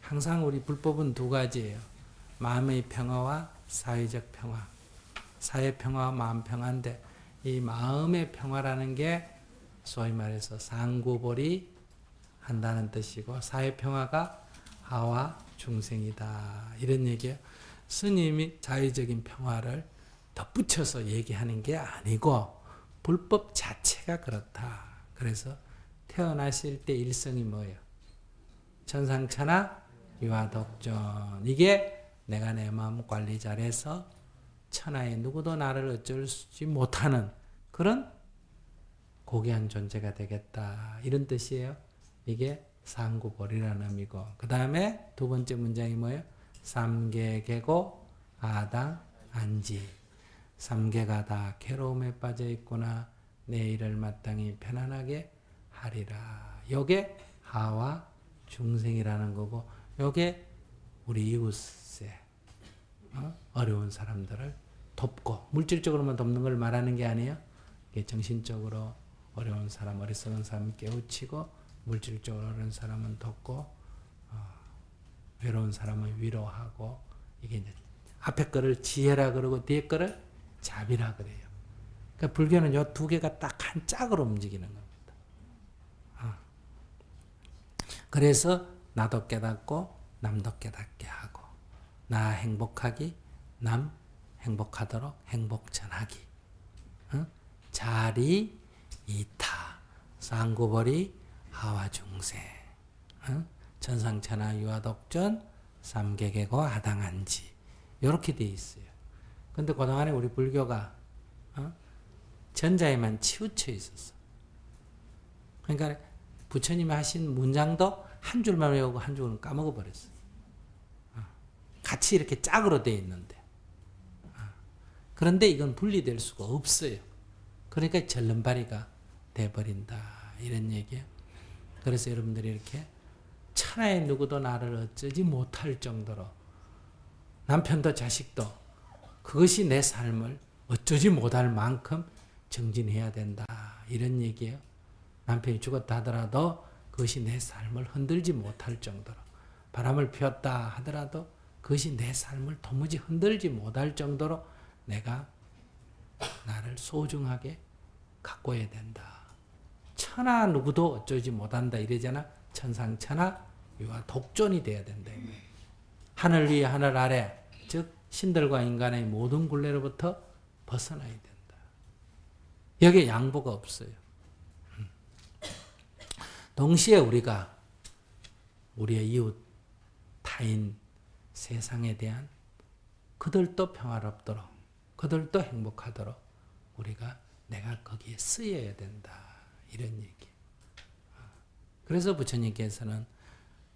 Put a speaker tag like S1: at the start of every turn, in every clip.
S1: 항상 우리 불법은 두 가지예요. 마음의 평화와 사회적 평화. 사회 평화와 마음 평화인데 이 마음의 평화라는 게 소위 말해서 상구벌이 한다는 뜻이고 사회 평화가 하와 중생이다. 이런 얘기예요. 스님이 자의적인 평화를 덧붙여서 얘기하는 게 아니고 불법 자체가 그렇다. 그래서 태어나실 때 일성이 뭐예요? 천상천하 유아독존. 이게 내가 내 마음 관리 잘해서 천하에 누구도 나를 어쩔지 못하는 그런 고귀한 존재가 되겠다. 이런 뜻이에요. 이게 상구벌이라는 의미고 그 다음에 두 번째 문장이 뭐예요? 삼계계고 아당 안지. 삼계가 다 괴로움에 빠져 있구나. 내 일을 마땅히 편안하게 하리라. 요게 하와 중생이라는 거고 요게 우리 이웃에 어려운 사람들을 돕고 물질적으로만 돕는 걸 말하는 게 아니에요. 이게 정신적으로 어려운 사람, 어리석은 사람 깨우치고 물질적으로 어려운 사람은 돕고 외로운 사람은 위로하고 이게 이제 앞에 거를 지혜라 그러고 뒤에 거를 자비라 그래요. 그러니까 불교는 요 두 개가 딱 한 짝으로 움직이는 겁니다. 그래서 나도 깨닫고 남도 깨닫게 하고 나 행복하기 남 행복하도록 행복 전하기 자리 이타 상구벌이 하와 중생 천상천하 유아독존 삼계계고 아당한지 이렇게 돼 있어요. 근데 그동안에 우리 불교가 전자에만 치우쳐 있었어. 그러니까 부처님이 하신 문장도 한 줄만 외우고 한 줄은 까먹어 버렸어. 같이 이렇게 짝으로 돼 있는데. 그런데 이건 분리될 수가 없어요. 그러니까 절름발이가 돼버린다. 이런 얘기예요. 그래서 여러분들이 이렇게 천하의 누구도 나를 어쩌지 못할 정도로 남편도 자식도 그것이 내 삶을 어쩌지 못할 만큼 정진해야 된다. 이런 얘기예요. 남편이 죽었다 하더라도 그것이 내 삶을 흔들지 못할 정도로 바람을 피웠다 하더라도 그것이 내 삶을 도무지 흔들지 못할 정도로 내가 나를 소중하게 가꿔야 된다. 천하 누구도 어쩌지 못한다 이러잖아. 천상천하 유아 독존이 돼야 된다. 하늘 위에 하늘 아래 즉 신들과 인간의 모든 굴레로부터 벗어나야 된다. 여기에 양보가 없어요. 동시에 우리가 우리의 이웃 타인 세상에 대한 그들도 평화롭도록 그들도 행복하도록 우리가 내가 거기에 쓰여야 된다. 이런 얘기. 그래서 부처님께서는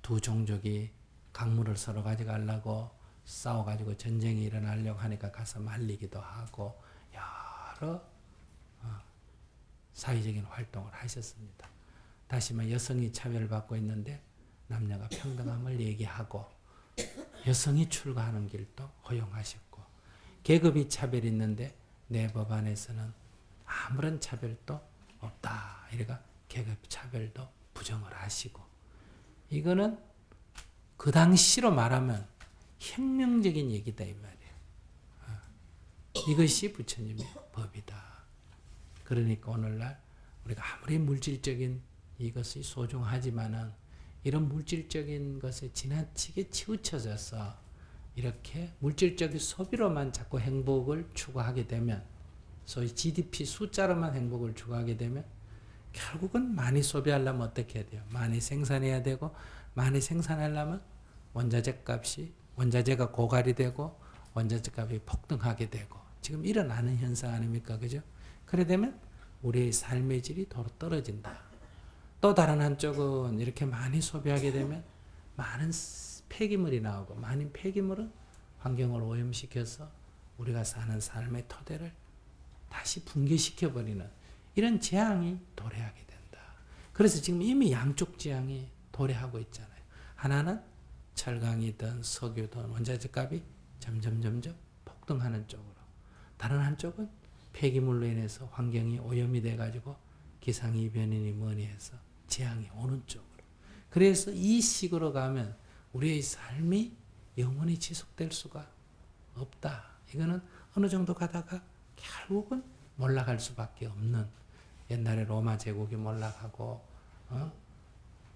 S1: 두 종족이 강물을 서로 가져가려고 싸워가지고 전쟁이 일어나려고 하니까 가서 말리기도 하고 여러 사회적인 활동을 하셨습니다. 다시 말 여성이 차별받고 있는데 남녀가 평등함을 얘기하고 여성이 출가하는 길도 허용하셨고 계급이 차별이 있는데 내 법안에서는 아무런 차별도 없다. 이래가 계급 차별도 부정을 하시고 이거는 그 당시로 말하면 혁명적인 얘기다 이 말이에요. 이것이 부처님의 법이다. 그러니까 오늘날 우리가 아무리 물질적인 이것이 소중하지만은 이런 물질적인 것에 지나치게 치우쳐져서 이렇게 물질적인 소비로만 자꾸 행복을 추구하게 되면 소위 GDP 숫자로만 행복을 추구하게 되면 결국은 많이 소비하려면 어떻게 해야 돼요? 많이 생산해야 되고 많이 생산하려면 원자재 값이 원자재가 고갈이 되고 원자재 값이 폭등하게 되고 지금 일어나는 현상 아닙니까? 그죠? 그래 되면 우리의 삶의 질이 도로 떨어진다. 또 다른 한쪽은 이렇게 많이 소비하게 되면 많은 폐기물이 나오고 많은 폐기물은 환경을 오염시켜서 우리가 사는 삶의 토대를 다시 붕괴시켜버리는 이런 재앙이 도래하게 된다. 그래서 지금 이미 양쪽 재앙이 도래하고 있잖아요. 하나는 철강이든 석유든 원자재 값이 점점 폭등하는 쪽으로 다른 한쪽은 폐기물로 인해서 환경이 오염이 돼가지고 기상이변이니 뭐니 해서 재앙이 오는 쪽으로. 그래서 이 식으로 가면 우리의 삶이 영원히 지속될 수가 없다. 이거는 어느 정도 가다가 결국은 몰락할 수밖에 없는, 옛날에 로마 제국이 몰락하고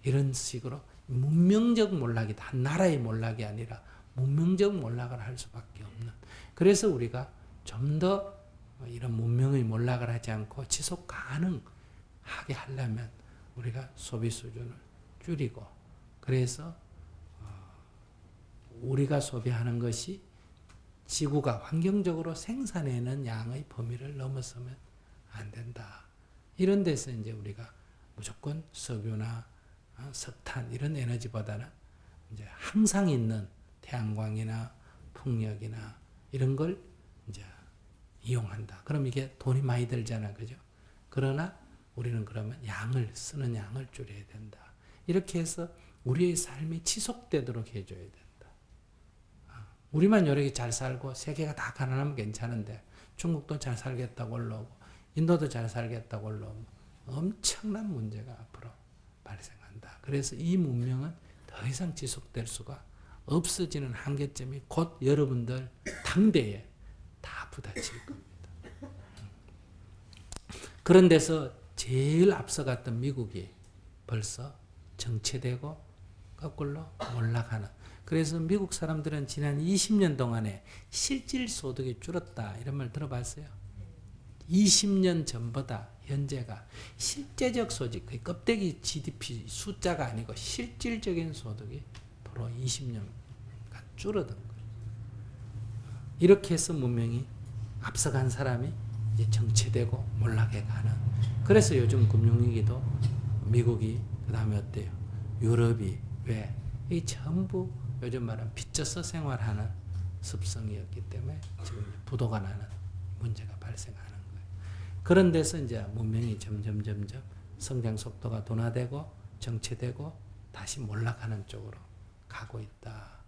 S1: 이런 식으로 문명적 몰락이다. 한 나라의 몰락이 아니라 문명적 몰락을 할 수밖에 없는. 그래서 우리가 좀 더 이런 문명의 몰락을 하지 않고 지속 가능하게 하려면 우리가 소비 수준을 줄이고, 그래서 우리가 소비하는 것이 지구가 환경적으로 생산해내는 양의 범위를 넘어서면 안 된다. 이런 데서 이제 우리가 무조건 석유나 석탄 이런 에너지보다는 이제 항상 있는 태양광이나 풍력이나 이런 걸 이제 이용한다. 그럼 이게 돈이 많이 들잖아, 그죠? 그러나 우리는 그러면 쓰는 양을 줄여야 된다. 이렇게 해서 우리의 삶이 지속되도록 해줘야 된다. 우리만 이렇게 잘 살고 세계가 다 가난하면 괜찮은데 중국도 잘 살겠다고 올라오고 인도도 잘 살겠다고 올라오면 엄청난 문제가 앞으로 발생한다. 그래서 이 문명은 더 이상 지속될 수가 없어지는 한계점이 곧 여러분들 당대에 다 부딪힐 겁니다. 그런 데서 제일 앞서갔던 미국이 벌써 정체되고 거꾸로 몰락하는. 그래서 미국 사람들은 지난 20년 동안에 실질 소득이 줄었다. 이런 말 들어봤어요? 20년 전보다 현재가 실제적 소득, 그 껍데기 GDP 숫자가 아니고 실질적인 소득이 도로 20년간 줄어든 거예요. 이렇게 해서 문명이 앞서간 사람이 이제 정체되고 몰락해 가는. 그래서 요즘 금융위기도 미국이, 그 다음에 어때요? 유럽이, 왜? 이 전부 요즘 말하면 빚져서 생활하는 습성이었기 때문에 지금 부도가 나는 문제가 발생하는 거예요. 그런 데서 이제 문명이 점점 성장 속도가 둔화되고 정체되고 다시 몰락하는 쪽으로 가고 있다.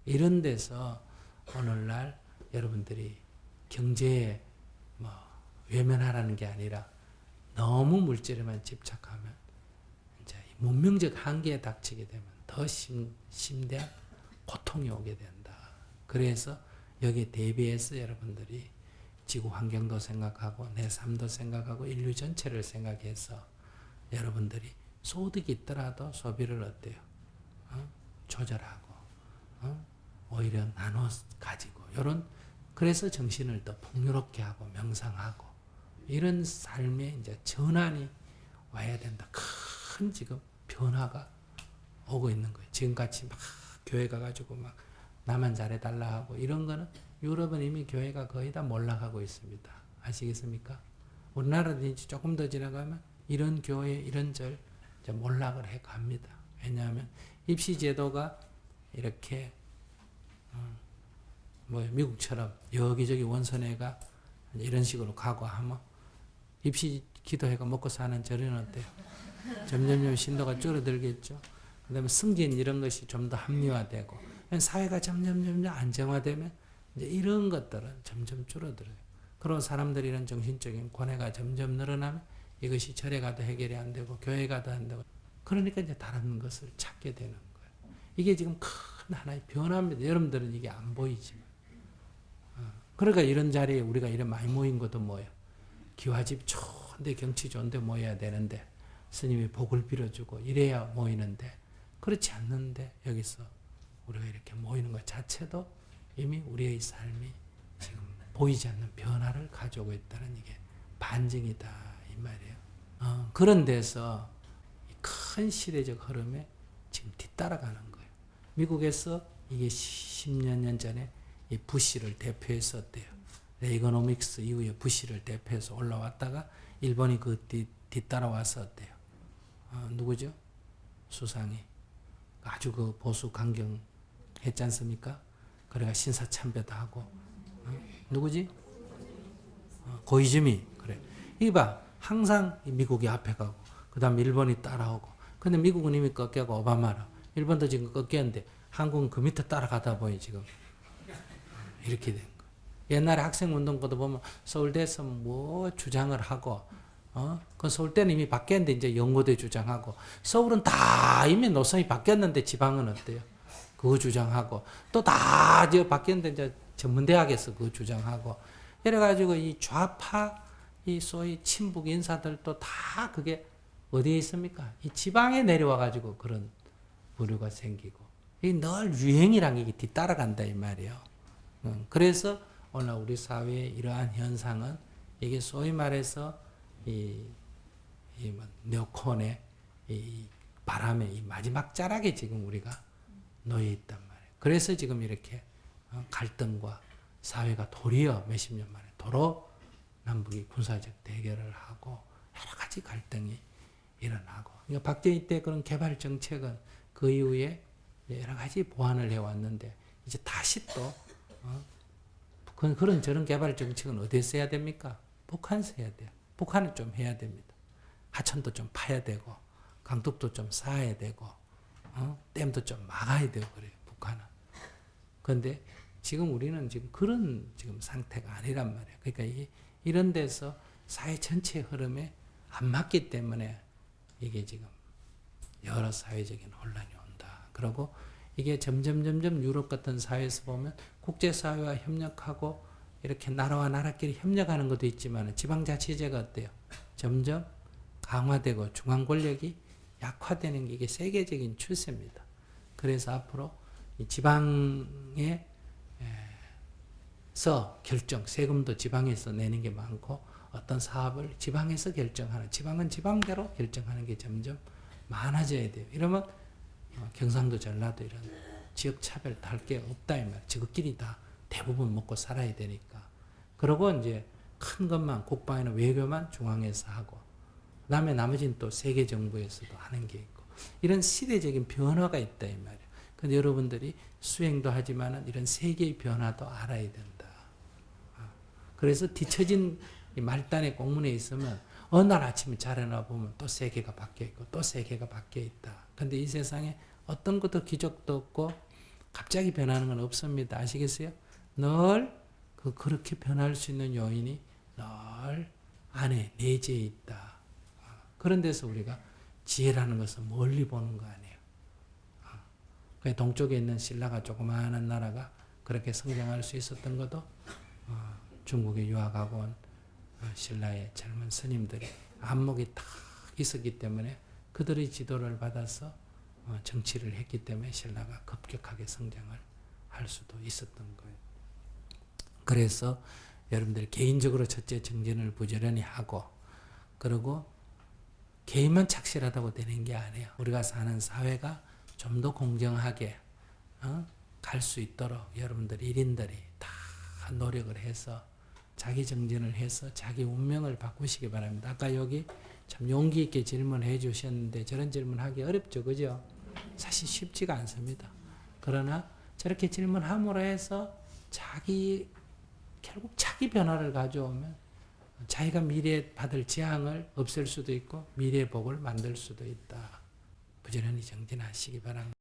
S1: 이런 데서 오늘날 여러분들이 경제에 외면하라는 게 아니라 너무 물질에만 집착하면 이제 문명적 한계에 닥치게 되면 더 심대한 고통이 오게 된다. 그래서 여기에 대비해서 여러분들이 지구 환경도 생각하고 내 삶도 생각하고 인류 전체를 생각해서 여러분들이 소득이 있더라도 소비를 어때요? 조절하고 오히려 나눠 가지고 이런, 그래서 정신을 더 풍요롭게 하고 명상하고 이런 삶에 이제 전환이 와야 된다. 큰 지금 변화가 오고 있는 거예요. 지금같이 막 교회 가가지고 막 나만 잘해달라 하고 이런 거는 유럽은 이미 교회가 거의 다 몰락하고 있습니다. 아시겠습니까? 우리나라도 이제 조금 더 지나가면 이런 교회, 이런 절 이제 몰락을 해 갑니다. 왜냐하면 입시제도가 이렇게 미국처럼 여기저기 원선회가 이런 식으로 가고 하면 입시 기도회가 먹고 사는 절은 어때요? 점점 신도가 줄어들겠죠. 그 다음에 승진 이런 것이 좀 더 합리화되고 사회가 점점 안정화되면 이제 이런 것들은 점점 줄어들어요. 그리고 사람들이 이런 정신적인 고뇌가 점점 늘어나면 이것이 절에 가도 해결이 안 되고 교회 가도 안 되고, 그러니까 이제 다른 것을 찾게 되는 거예요. 이게 지금 큰 하나의 변화입니다. 여러분들은 이게 안 보이지만. 그러니까 이런 자리에 우리가 이런 많이 모인 것도 뭐예요? 기와집 좋은데 경치 좋은데 모여야 되는데 스님이 복을 빌어주고 이래야 모이는데, 그렇지 않는데 여기서 우리가 이렇게 모이는 것 자체도 이미 우리의 삶이 지금 보이지 않는 변화를 가져오고 있다는 이게 반증이다 이 말이에요. 그런 데서 큰 시대적 흐름에 지금 뒤따라가는 거예요. 미국에서 이게 10몇 년 전에 이 부시를 대표해서 어때요? 레이거노믹스 이후에 부시를 대표해서 올라왔다가 일본이 그 뒤따라와서 어때요? 누구죠? 수상이 아주 그 보수 강경 했지 않습니까? 그래가 신사참배도 하고 누구지? 고이즈미. 그래. 이봐, 항상 미국이 앞에 가고 그 다음 일본이 따라오고, 근데 미국은 이미 꺾여고 오바마라, 일본도 지금 꺾였는데 한국은 그 밑에 따라가다 보니 지금 이렇게 된 거예요. 옛날에 학생운동권도 보면 서울대에서 뭐 주장을 하고, 그 서울대는 이미 바뀌었는데 이제 연고대 주장하고, 서울은 다 이미 노선이 바뀌었는데 지방은 어때요? 그거 주장하고 또 다 바뀌었는데 이제 전문대학에서 그거 주장하고 이래가지고 이 좌파 이 소위 친북 인사들도 다 그게 어디에 있습니까? 이 지방에 내려와가지고 그런 부류가 생기고 이 늘 유행이란 게 뒤따라간다 이 말이에요. 그래서 오늘 우리 사회의 이러한 현상은 이게 소위 말해서 이 네오콘의 이 바람의 이 마지막 자락에 지금 우리가 놓여 있단 말이에요. 그래서 지금 이렇게 갈등과 사회가 도리어 몇십 년 만에 도로 남북이 군사적 대결을 하고 여러 가지 갈등이 일어나고. 그러니까 박정희 때 그런 개발 정책은 그 이후에 여러 가지 보완을 해왔는데 이제 다시 또 그런 저런 개발 정책은 어디서 해야 됩니까? 북한에서 해야 돼요. 북한은 좀 해야 됩니다. 하천도 좀 파야 되고 강둑도 좀 쌓아야 되고 댐도 좀 막아야 되고 그래요. 북한은. 그런데 지금 우리는 지금 그런 지금 상태가 아니란 말이에요. 그러니까 이런 데서 사회 전체 흐름에 안 맞기 때문에 이게 지금 여러 사회적인 혼란이 온다. 그리고 이게 점점 유럽 같은 사회에서 보면 국제사회와 협력하고 이렇게 나라와 나라끼리 협력하는 것도 있지만 지방자치제가 어때요? 점점 강화되고 중앙 권력이 약화되는 게 이게 세계적인 추세입니다. 그래서 앞으로 이 지방에서 결정, 세금도 지방에서 내는 게 많고 어떤 사업을 지방에서 결정하는, 지방은 지방대로 결정하는 게 점점 많아져야 돼요. 이러면 경상도, 전라도 이런 지역 차별 달 게 없다 이 말. 지극끼리 다 대부분 먹고 살아야 되니까. 그러고 이제 큰 것만 국방이나 외교만 중앙에서 하고, 그다음에 나머지는 또 세계 정부에서도 하는 게 있고, 이런 시대적인 변화가 있다 이 말이에요. 근데 여러분들이 수행도 하지만은 이런 세계의 변화도 알아야 된다. 그래서 뒤처진 이 말단의 공문에 있으면 어느 날 아침에 잘 일어나 보면 또 세계가 바뀌어 있고 또 세계가 바뀌어 있다. 근데 이 세상에 어떤 것도 기적도 없고 갑자기 변하는 건 없습니다. 아시겠어요? 늘 그렇게 변할 수 있는 요인이 늘 안에 내재해 있다. 그런 데서 우리가 지혜라는 것은 멀리 보는 거 아니에요. 동쪽에 있는 신라가 조그마한 나라가 그렇게 성장할 수 있었던 것도 중국에 유학하고 온 신라의 젊은 스님들이 안목이 딱 있었기 때문에 그들의 지도를 받아서 정치를 했기 때문에 신라가 급격하게 성장을 할 수도 있었던 거예요. 그래서 여러분들 개인적으로 첫째 정진을 부지런히 하고, 그리고 개인만 착실하다고 되는 게 아니에요. 우리가 사는 사회가 좀 더 공정하게 갈 수 있도록 여러분들 1인들이 다 노력을 해서 자기 정진을 해서 자기 운명을 바꾸시기 바랍니다. 아까 여기 참 용기 있게 질문해 주셨는데 저런 질문하기 어렵죠. 그죠? 사실 쉽지가 않습니다. 그러나 저렇게 질문함으로 해서 결국 자기 변화를 가져오면 자기가 미래에 받을 재앙을 없앨 수도 있고 미래의 복을 만들 수도 있다. 부지런히 정진하시기 바랍니다.